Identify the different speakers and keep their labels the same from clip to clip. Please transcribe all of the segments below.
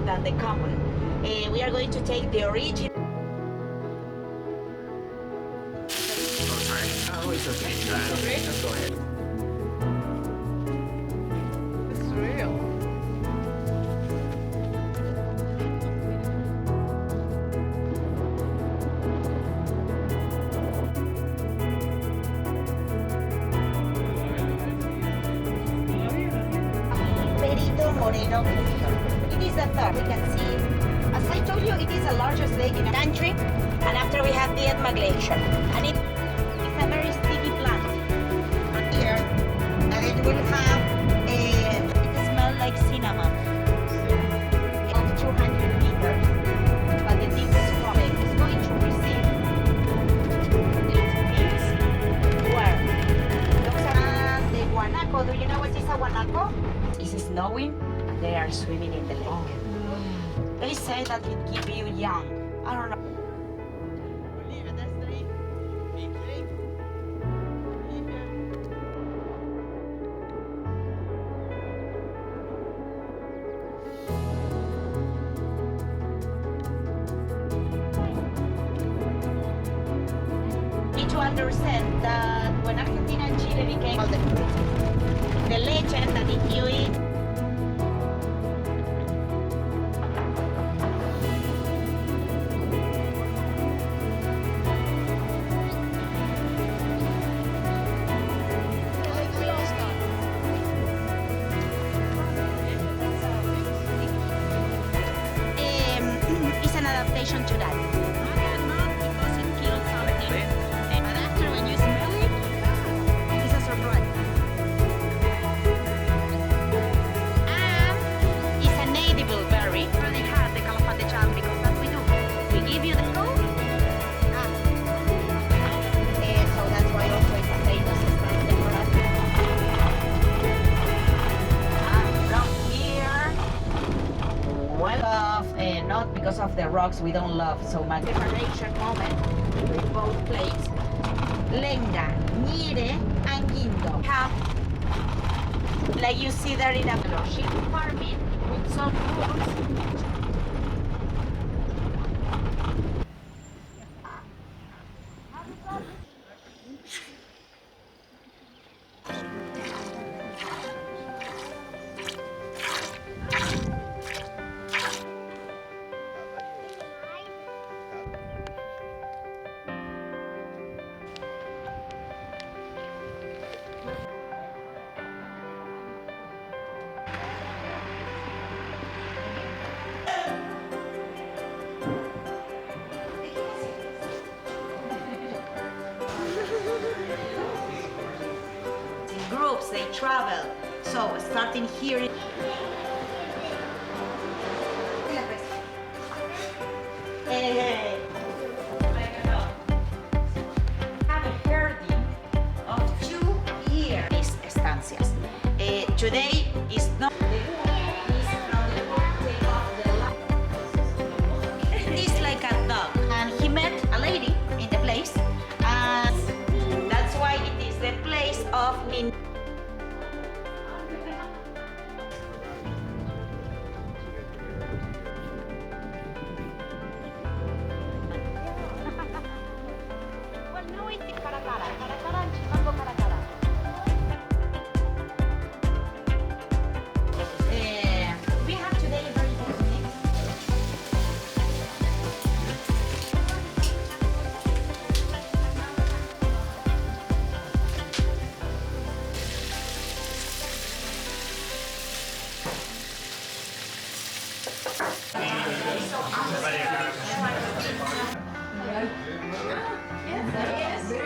Speaker 1: than the common. We are going to take the original.
Speaker 2: Oh, sorry. Oh, it's okay. Let's go ahead.
Speaker 3: It's real.
Speaker 1: Perito Moreno Cusco. It is the third. We can see, as I told you, it is the largest lake in the country. And after we have the Etna Glacier. And it is a very sticky plant. And here, and it will have it smells like cinnamon. Of 200 meters. But the deepest point is going to receive its where? And the guanaco. Do you know what is a guanaco? It's snowing, and they are swimming in the lake. They say that it keeps you young. I don't know. Need to understand that when Argentina and Chile became all the legend that if you eat is an adaptation to that. Not because it kills something, but after when you smell it, it's a surprise. And it's an edible berry. We really have the Calafate jam because that we do. We give you the food. So that's why also it's a famous stand for us. From here, well off, not because of the rocks we don't love so much. Separation moment with both plates. Lenga, Nire, and Guindo have, like you see there in a sheep farming with some rules. In groups, they travel. So starting here. Have a herding of 2 years estancias. Today is not. It's like a dog, and he met a lady in the place, and that's why it is the place of Nin. Well, no, it's cara cara, and chimango cara cara. We have today a very good mix.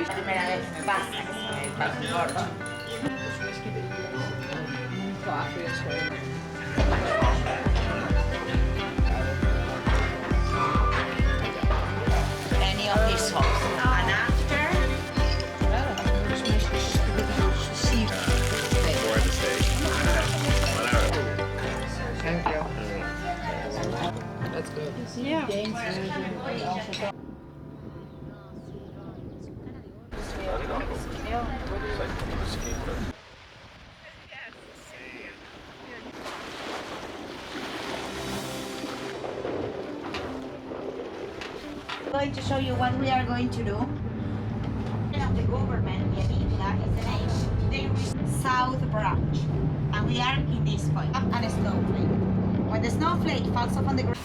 Speaker 1: La primera vez me pasa, me pasa un gordo. Any of these sauce. And after,
Speaker 2: Before the steak.
Speaker 3: Thank you. That's good. Yeah.
Speaker 1: going to show you what we are going to do. Of the government, Yanitla is the name. They South Branch, and we are in this point. And a snowflake. When the snowflake falls off on the ground.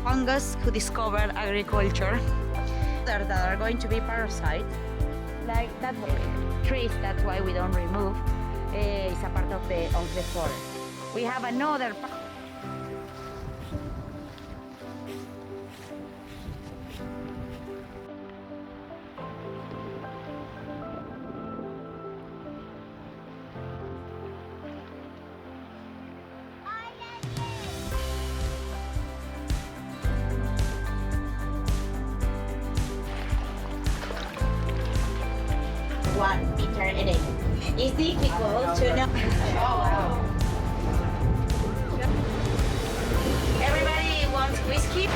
Speaker 1: Fungus who discovered agriculture that are going to be parasites like that trees. That's why we don't remove. It's a part of the forest. We have another meter a day. It's difficult to know. Everybody wants whiskey.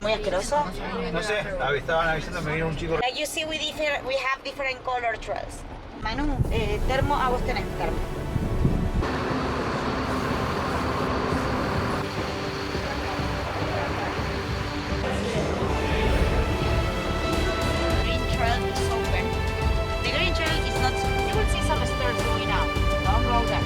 Speaker 1: Muy asqueroso.
Speaker 4: No sé, estaban avisando, me vino un chico.
Speaker 1: Like you see, we have different color trails. Manu, termo, a vos tenés termo. Green trail is open. The green trail is not. You will see some stairs going out. Don't go there.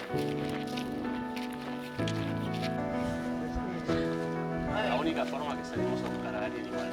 Speaker 5: La única forma que salimos a buscar a alguien igual.